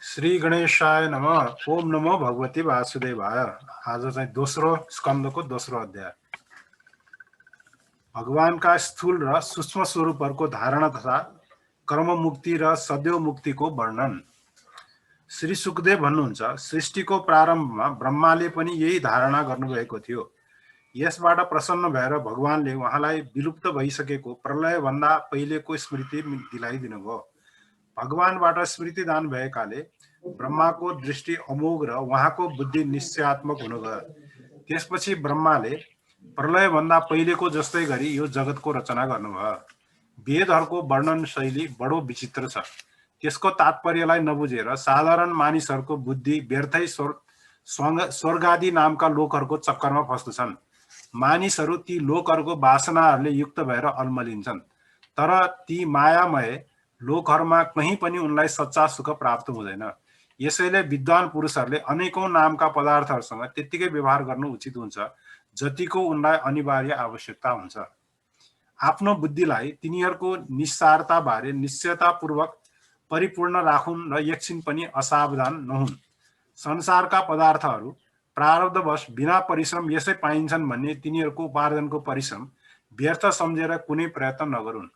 श्री गणेशाय नमः। ओम नमो भगवती वासुदेवाय। आज चाहिँ दोस्रो स्कन्धको दोस्रो अध्याय। भगवानका स्थूल र सूक्ष्म स्वरूपहरूको धारणा तथा कर्ममुक्ति र सदैव मुक्तिको वर्णन। श्री सुखदेव भन्नुहुन्छ, सृष्टिको प्रारम्भमा ब्रह्माले पनि यही धारणा गर्नुभएको थियो। यसबाट प्रसन्न भएर भगवानले उहाँलाई विलुप्त भइसकेको प्रलयभन्दा पहिलेको स्मृति दिलाइदिनुभयो। भगवानबाट स्मृतिदान भएकाले ब्रह्माको दृष्टि अमोघ र उहाँको बुद्धि निश्चयात्मक हुन गयो। त्यसपछि ब्रह्माले प्रलयभन्दा पहिलेको जस्तै गरी यो जगतको रचना गर्नुभयो। वेदहरूको वर्णन शैली बडो विचित्र छ। त्यसको तात्पर्यलाई नबुझेर साधारण मानिसहरूको बुद्धि व्यर्थै स्वर्गादि नामका लोकहरूको चक्करमा फस्दछन्। मानिसहरू ती लोकहरूको वासनाहरूले युक्त भएर अल्मलिन्छन्, तर ती मायामय लोकहरूमा कहीँ पनि उनलाई सच्चा सुख प्राप्त हुँदैन। यसैले विद्वान पुरुषहरूले अनेकौं नामका पदार्थहरूसँग त्यत्तिकै व्यवहार गर्नु उचित हुन्छ जतिको उनलाई अनिवार्य आवश्यकता हुन्छ। आफ्नो बुद्धिलाई तिनीहरूको निस्सारताबारे निश्चयतापूर्वक परिपूर्ण राखुन् र एकछिन पनि असावधान नहुन्। संसारका पदार्थहरू प्रारब्धवश बिना परिश्रम यसै पाइन्छन् भन्ने तिनीहरूको उपार्जनको परिश्रम व्यर्थ सम्झेर कुनै प्रयत्न नगरून्।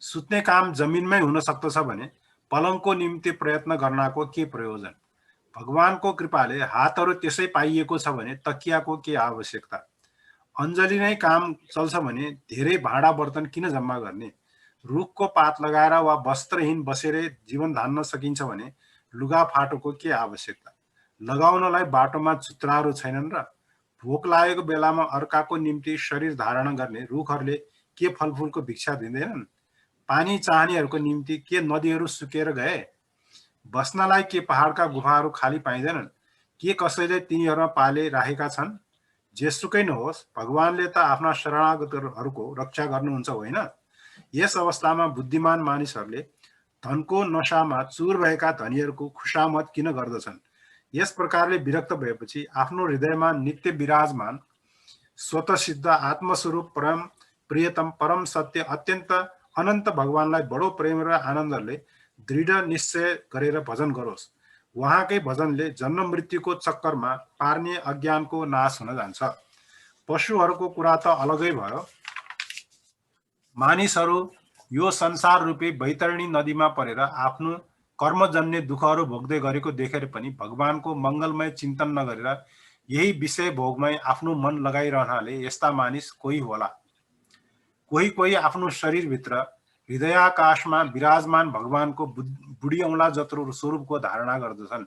सुत्ने काम जमिनमै हुन सक्दछ भने पलङको निम्ति प्रयत्न गर्नको के प्रयोजन? भगवानको कृपाले हातहरू त्यसै पाइएको छ भने तकियाको के आवश्यकता? अञ्जली नै काम चल्छ भने धेरै भाँडा बर्तन किन जम्मा गर्ने? रुखको पात लगाएर वा वस्त्रहीन बसेरै जीवन धान्न सकिन्छ भने लुगा फाटोको के आवश्यकता? लगाउनलाई बाटोमा चुत्राहरू छैनन् र? भोक लागेको बेलामा अर्काको निम्ति शरीर धारण गर्ने रुखहरूले के फलफुलको भिक्षा दिँदैनन्? पानी चाहनेहरूको निम्ति के नदीहरू सुकेर गए? बस्नलाई के पहाडका गुफाहरू खाली पाइँदैनन्? के कसैले तिनीहरूमा पाले राखेका छन्? जेसुकै नहोस्, भगवानले त आफ्ना शरणागतहरूको रक्षा गर्नुहुन्छ होइन? यस अवस्थामा बुद्धिमान मानिसहरूले धनको नशामा चुर भएका धनीहरूको खुशामत किन गर्दछन्? यस प्रकारले विरक्त भएपछि आफ्नो हृदयमा नित्य विराजमान स्वतःसिद्ध आत्मस्वरूप परम प्रियतम परम सत्य अत्यन्त अनन्त भगवानलाई बडो प्रेम र आनन्दले दृढ निश्चय गरेर भजन गरोस्। उहाँकै भजनले जन्म मृत्युको चक्करमा पार्ने अज्ञानको नाश हुन जान्छ। पशुहरूको कुरा त अलगै भयो। मानिसहरू यो संसार रूपी बैतरणी नदीमा परेर आफ्नो कर्मजन्य दुःखहरू भोग्दै गरेको देखेर पनि भगवानको मङ्गलमय चिन्तन नगरेर यही विषय भोगमै आफ्नो मन लगाइरहनाले यस्ता मानिस कोही होला। कोही कोही आफ्नो शरीरभित्र हृदयाकाशमा विराजमान भगवानको बुढी औँला जत्रो स्वरूपको धारणा गर्दछन्।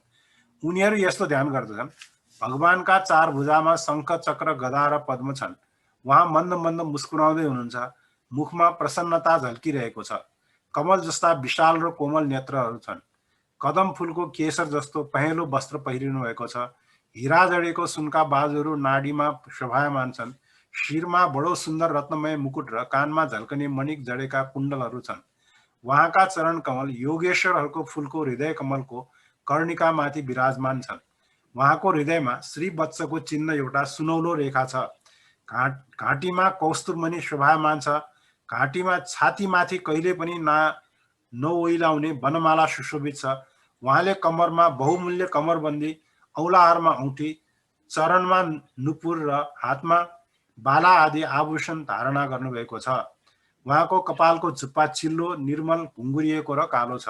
उनीहरू यस्तो ध्यान गर्दछन्, भगवानका चार भुजामा शङ्ख चक्र गदा र पद्म छन्। उहाँ मन्द मन्द मुस्कुराउँदै हुनुहुन्छ, मुखमा प्रसन्नता झल्किरहेको छ। कमल जस्ता विशाल र कोमल नेत्रहरू छन्। कदम फुलको केसर जस्तो पहेँलो वस्त्र पहिरिनु भएको छ। हिरा जडेको सुनका बाजुहरू नाडीमा शोभायमान छन्। शिरमा बडो सुन्दर रत्नमय मुकुट र कानमा झल्कने मणिक जडेका कुण्डलहरू छन्। उहाँका चरण कमल योगेश्वरहरूको फुलको हृदय कमलको कर्णिकामाथि विराजमान छन्। उहाँको हृदयमा श्री वत्सको चिन्ह एउटा सुनौलो रेखा छ। घाँटीमा कौस्तुभमणि शोभायमान छ। घाँटीमा छातीमाथि कहिले पनि नओइलाउने वनमाला सुशोभित छ। उहाँले कम्मरमा बहुमूल्य कम्मरबन्दी, औलाहारमा औँठी, चरणमा नुपुर र हातमा बाला आदि आभूषण धारणा गर्नुभएको छ। उहाँको कपालको झुप्पा चिल्लो, निर्मल, घुङ्गुरिएको र कालो छ।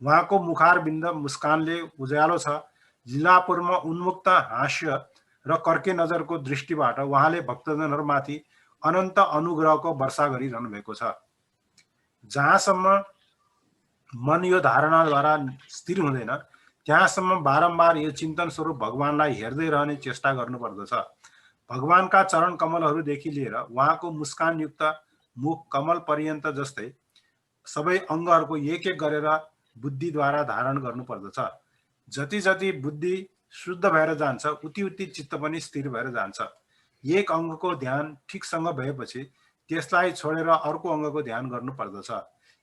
उहाँको मुखारबिन्द मुस्कानले उज्यालो छ। जिल्लापुरमा उन्मुक्त हास्य र कर्के नजरको दृष्टिबाट उहाँले भक्तजनहरूमाथि अनन्त अनुग्रहको वर्षा गरिरहनु भएको छ। जहाँसम्म मन यो धारणाद्वारा स्थिर हुँदैन त्यहाँसम्म बारम्बार यो चिन्तन स्वरूप भगवानलाई हेर्दै रहने चेष्टा गर्नुपर्दछ। भगवानका चरण कमलहरूदेखि लिएर उहाँको मुस्कानयुक्त मुख कमल पर्यन्त जस्तै सबै अङ्गहरूको एक एक गरेर बुद्धिद्वारा धारण गर्नुपर्दछ। जति जति बुद्धि शुद्ध भएर जान्छ उति उति चित्त पनि स्थिर भएर जान्छ। एक अङ्गको ध्यान ठिकसँग भएपछि त्यसलाई छोडेर अर्को अङ्गको ध्यान गर्नुपर्दछ।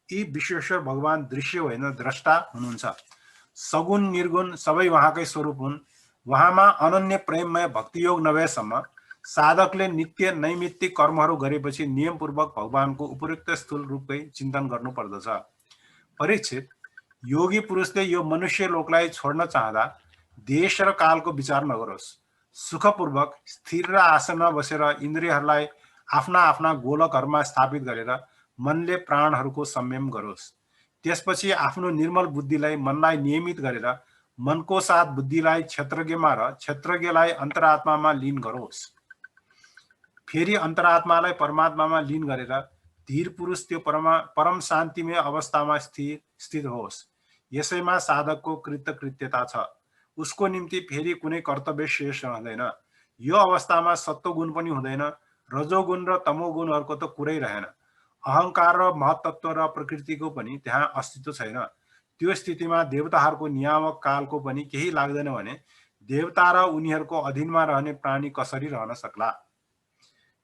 यी विश्वेश्वर भगवान दृश्य होइन द्रष्टा हुनुहुन्छ। सगुण निर्गुण सबै उहाँकै स्वरूप हुन्। उहाँमा अनन्य प्रेममय भक्तियोग नभएसम्म साधकले नित्य नैमित्तिक कर्महरू गरेपछि नियमपूर्वक भगवानको उपयुक्त स्थूल रूपकै चिन्तन गर्नुपर्दछ। परीक्षित, योगी पुरुषले यो मनुष्य लोकलाई छोड्न चाहँदा देश र कालको विचार नगरोस्, सुखपूर्वक स्थिर र आसनमा बसेर इन्द्रियहरूलाई आफ्ना आफ्ना गोलकहरूमा स्थापित गरेर मनले प्राणहरूको संयम गरोस्। त्यसपछि आफ्नो निर्मल बुद्धिलाई मनलाई नियमित गरेर मनको साथ बुद्धिलाई क्षेत्रज्ञमा र क्षेत्रज्ञलाई अन्तरात्मामा लीन गरोस्। फेरि अन्तरात्मालाई परमात्मामा लीन गरेर धीर पुरुष त्यो परम शान्तिमय अवस्थामा स्थित होस्। यसैमा साधकको कृतकृत्यता छ। उसको निम्ति फेरि कुनै कर्तव्य शेष रहँदैन। यो अवस्थामा सत्वगुण पनि हुँदैन, रजोगुण र तमोगुणहरूको त कुरै रहेन। अहङ्कार र महत्त्व र प्रकृतिको पनि त्यहाँ अस्तित्व छैन। त्यो स्थितिमा देवताहरूको नियामक कालको पनि केही लाग्दैन भने देवता र उनीहरूको अधीनमा रहने प्राणी कसरी रहन सक्ला।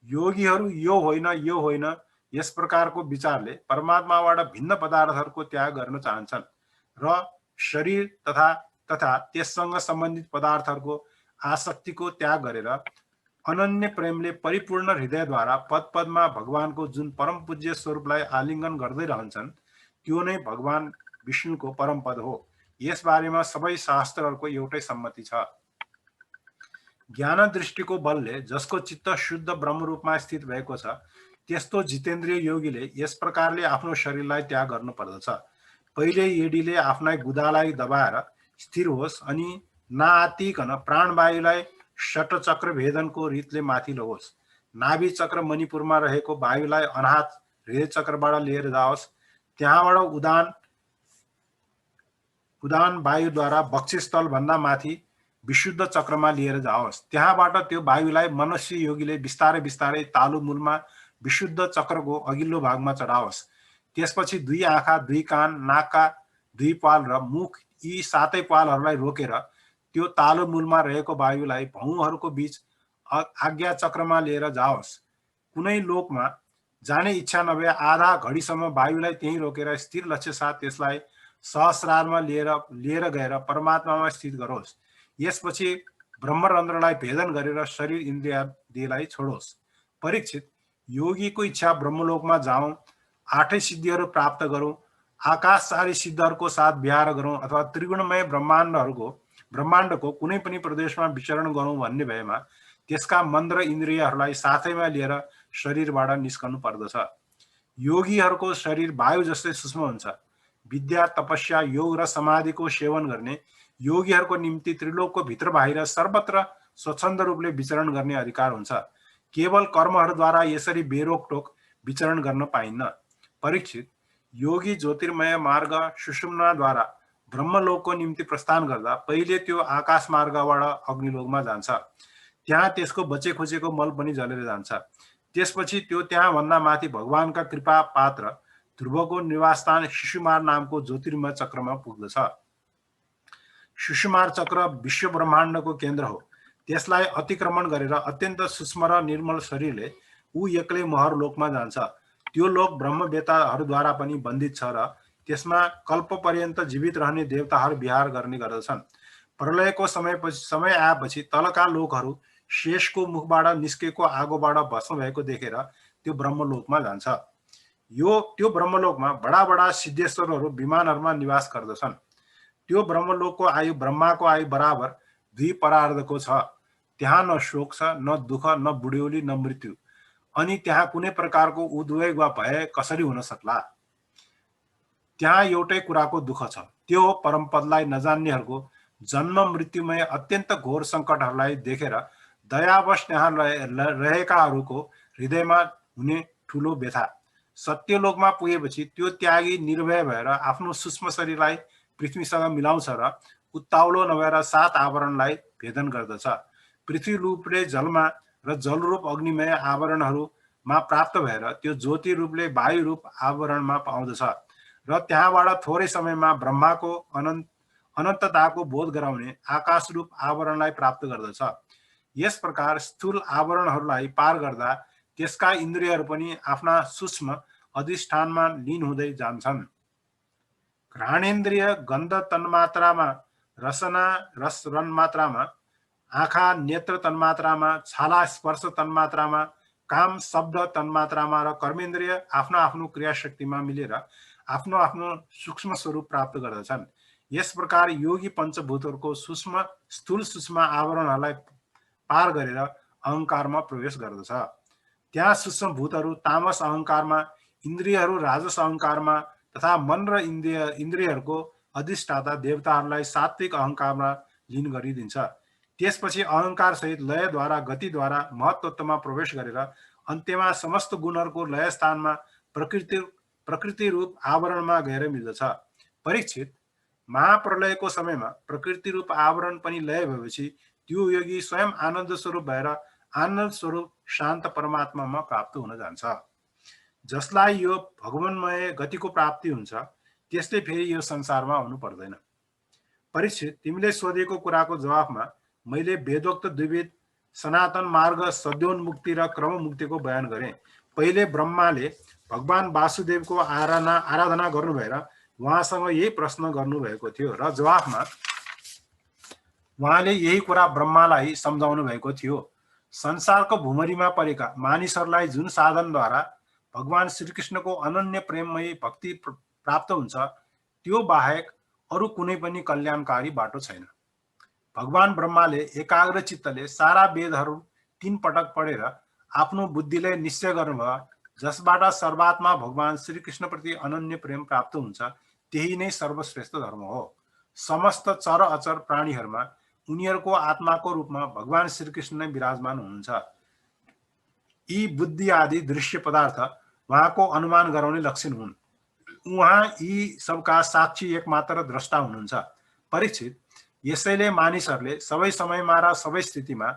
योगीहरू यो होइन यस प्रकारको विचारले परमात्माबाट भिन्न पदार्थहरूको त्याग गर्न चाहन्छन् र शरीर तथा त्यससँग सम्बन्धित पदार्थहरूको आसक्तिको त्याग गरेर अनन्य प्रेमले परिपूर्ण हृदयद्वारा पदमा भगवानको जुन परम पूज्य स्वरूपलाई आलिङ्गन गर्दै रहन्छन् त्यो नै भगवान विष्णुको परम पद हो। यस बारेमा सबै शास्त्रहरूको एउटै सम्मति छ। ज्ञान दृष्टिको बलले जसको चित्त शुद्ध ब्रह्मरूपमा स्थित भएको छ, त्यस्तो जितेन्द्रिय योगीले यस प्रकारले आफ्नो शरीरलाई त्याग गर्नु पर्दछ। पहिले एडीले आफ्नै गुदालाई दबाएर स्थिर होस् अनि नआत्तिकन प्राणवायुलाई षटचक्र भेदनको रीतले माथि लहोस्। नाभि चक्र मणिपुरमा रहेको वायुलाई अनाहत हृदय चक्रबाट लिएर जाओस्। त्यहाँबाट उदान वायुद्वारा बक्षस्थल भन्दा माथि विशुद्ध चक्रमा लिएर जाओस्। त्यहाँबाट त्यो वायुलाई मनुष्य योगीले बिस्तारै बिस्तारै तालु मूलमा विशुद्ध चक्रको अघिल्लो भागमा चढाओस्। त्यसपछि दुई आँखा, दुई कान, नाकका दुई पाल र मुख यी सातै पालहरूलाई रोकेर त्यो तालु मूलमा रहेको वायुलाई भौँहरूको बीच आज्ञा चक्रमा लिएर जाओस्। कुनै लोकमा जाने इच्छा नभए आधा घडीसम्म वायुलाई त्यहीँ रोकेर स्थिर लक्ष्य साथ त्यसलाई सहस्रारमा लिएर गएर परमात्मामा स्थित गरोस्। यसपछि ब्रह्मरन्ध्रलाई भेदन गरेर शरीर इन्द्रियादिलाई छोडोस्। परीक्षित, योगीको इच्छा ब्रह्मलोकमा जाउँ, आठै सिद्धिहरू प्राप्त गरौँ, आकाशचारी सिद्धहरूको साथ विहार गरौँ अथवा त्रिगुणमय ब्रह्माण्डको कुनै पनि प्रदेशमा विचरण गरौँ भन्ने भएमा त्यसका मन र इन्द्रियहरूलाई साथैमा लिएर शरीरबाट निस्कनु पर्दछ। योगीहरूको शरीर वायु जस्तै सूक्ष्म हुन्छ। विद्या, तपस्या, योग र समाधिको सेवन गर्ने योगीहरूको निम्ति त्रिलोकको भित्र बाहिर सर्वत्र स्वच्छन्द रूपले विचरण गर्ने अधिकार हुन्छ। केवल कर्महरूद्वारा यसरी बेरोकटोक विचरण गर्न पाइन्न। परीक्षित, योगी ज्योतिर्मय मार्ग सुषुम्नाद्वारा ब्रह्मलोकको निम्ति प्रस्थान गर्दा पहिले त्यो आकाश मार्गबाट अग्निलोकमा जान्छ। त्यहाँ त्यसको बचे खुचेको मल पनि जलेर जान्छ। त्यसपछि त्यो त्यहाँभन्दा माथि भगवानका कृपा पात्र ध्रुवको निवासस्थान शिशुमार नामको ज्योतिर्मय चक्रमा पुग्दछ। शिशुमार चक्र विश्व ब्रह्माण्डको केन्द्र हो। त्यसलाई अतिक्रमण गरेर अत्यन्त सूक्ष्म र निर्मल शरीरले ऊ एक्लै महर लोकमा जान्छ। त्यो लोक ब्रह्मवेताहरूद्वारा पनि बन्दित छ र त्यसमा कल्प पर्यन्त जीवित रहने देवताहरू विहार गर्ने गर्दछन्। प्रलयको समय आएपछि तलका लोकहरू शेषको मुखबाट निस्केको आगोबाट भस्म भएको देखेर त्यो ब्रह्मलोकमा जान्छ। त्यो ब्रह्मलोकमा बडा बडा सिद्धेश्वरहरू विमानहरूमा निवास गर्दछन्। त्यो ब्रह्मलोकको आयु ब्रह्माको आयु बराबर 2 परार्धको छ। त्यहाँ न शोक छ, न दुःख, न बुढ्यौली, न मृत्यु। अनि त्यहाँ कुनै प्रकारको उद्वेग वा भय कसरी हुन सक्ला? त्यहाँ एउटै कुराको दुःख छ, त्यो हो परमपदलाई नजान्नेहरूको जन्म मृत्युमय अत्यन्त घोर सङ्कटहरूलाई देखेर दयावश त्यहाँ रहेकाहरूको हृदयमा हुने ठुलो व्यथा। सत्यलोकमा पुगेपछि त्यो त्यागी निर्भय भएर आफ्नो सूक्ष्म शरीरलाई पृथ्वीसँग मिलाउँछ र उत्ताउलो नभएर 7 आवरणलाई भेदन गर्दछ। पृथ्वी रूपले जलमा र जलरूप अग्निमय आवरणहरूमा प्राप्त भएर त्यो ज्योति रूपले वायु रूप आवरणमा पाउँदछ र त्यहाँबाट थोरै समयमा ब्रह्माको अनन्तताको बोध गराउने आकाश रूप आवरणलाई प्राप्त गर्दछ। यस प्रकार स्थूल आवरणहरूलाई पार गर्दा त्यसका इन्द्रियहरू पनि आफ्ना सूक्ष्म अधिष्ठानमा लीन हुँदै जान्छन्। घ्राणेन्द्रिय गन्ध तन्मात्रामा, रसना रस तन्मात्रामा, आँखा नेत्र तन्मात्रामा, छाला स्पर्श तन्मात्रामा, काम शब्द तन्मात्रामा र कर्मेन्द्रिय आफ्नो आफ्नो क्रियाशक्तिमा मिलेर आफ्नो आफ्नो सूक्ष्म स्वरूप प्राप्त गर्दछन्। यस प्रकार योगी पञ्चभूतहरूको स्थूल सूक्ष्म आवरणहरूलाई पार गरेर अहङ्कारमा प्रवेश गर्दछ। त्यहाँ सूक्ष्म भूतहरू तामस अहङ्कारमा, इन्द्रियहरू राजस अहङ्कारमा तथा मन र इन्द्रियहरूको अधिष्ठाता देवताहरूलाई सात्विक अहङ्कारमा लीन गरिदिन्छ। त्यसपछि अहङ्कार सहित लयद्वारा गतिद्वारा महत्त्वमा प्रवेश गरेर अन्त्यमा समस्त गुणहरूको लय स्थानमा प्रकृति रूप आवरणमा गएर मिल्दछ। परीक्षित, महाप्रलयको समयमा प्रकृति रूप आवरण पनि लय भएपछि त्यो योगी स्वयं आनन्द स्वरूप भएर आनन्द स्वरूप शान्त परमात्मामा प्राप्त हुन जान्छ। जसलाई यो भगवान्मय गतिको प्राप्ति हुन्छ त्यसले फेरि यो संसारमा आउनु पर्दैन। परीक्षित, तिमीले सोधेको कुराको जवाफमा मैले वेदोक्त द्विविध सनातन मार्ग सद्योन्मुक्ति र क्रममुक्तिको बयान गरेँ। पहिले ब्रह्माले भगवान वासुदेवको आराधना गर्नु भएर उहाँसँग यही प्रश्न गर्नुभएको थियो र जवाफमा उहाँले यही कुरा ब्रह्मालाई सम्झाउनु भएको थियो। संसारको भुमरीमा परेका मानिसहरूलाई जुन साधनद्वारा भगवान श्रीकृष्णको अनन्य प्रेममयी भक्ति प्राप्त हुन्छ त्यो बाहेक अरू कुनै पनि कल्याणकारी बाटो छैन। भगवान ब्रह्माले एकाग्र चित्तले सारा वेदहरू 3 पटक पढेर आफ्नो बुद्धिले निश्चय गर्नुभयो जसबाट सर्वात्मा भगवान श्रीकृष्णप्रति अनन्य प्रेम प्राप्त हुन्छ त्यही नै सर्वश्रेष्ठ धर्म हो। समस्त चर अचर प्राणीहरूमा उनीहरूको आत्माको रूपमा भगवान श्रीकृष्ण नै विराजमान हुनुहुन्छ। यी बुद्धि आदि दृश्य पदार्थ उहाँको अनुमान गराउने लक्षण हुन्। उहाँ यी सबका साक्षी एकमात्र द्रष्टा हुनुहुन्छ। परीक्षित, यसैले मानिसहरूले सबै समयमा र सबै स्थितिमा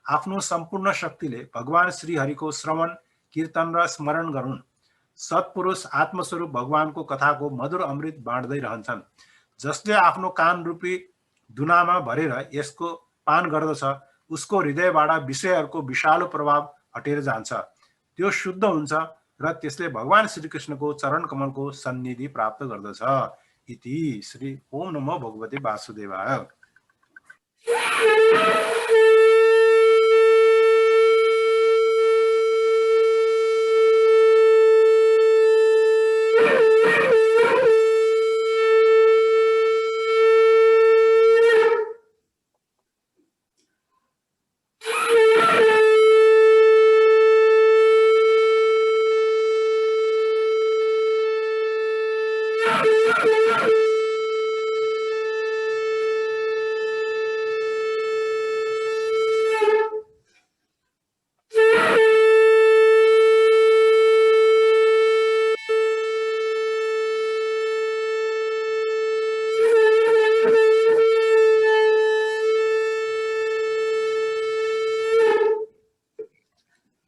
आफ्नो सम्पूर्ण शक्तिले भगवान श्रीहरिको श्रवण कीर्तन र स्मरण गरून्। सत्पुरुष आत्मस्वरूप भगवानको कथाको मधुर अमृत बाँड्दै रहन्छन्। जसले आफ्नो कान रूपी दुनामा भरेर यसको पान गर्दछ उसको हृदयबाट विषयहरूको विषालु प्रभाव हटेर जान्छ। त्यो शुद्ध हुन्छ र त्यसले भगवान श्रीकृष्णको चरण कमलको सन्निधि प्राप्त गर्दछ। इति श्री ओम नमो भगवते वासुदेवाय।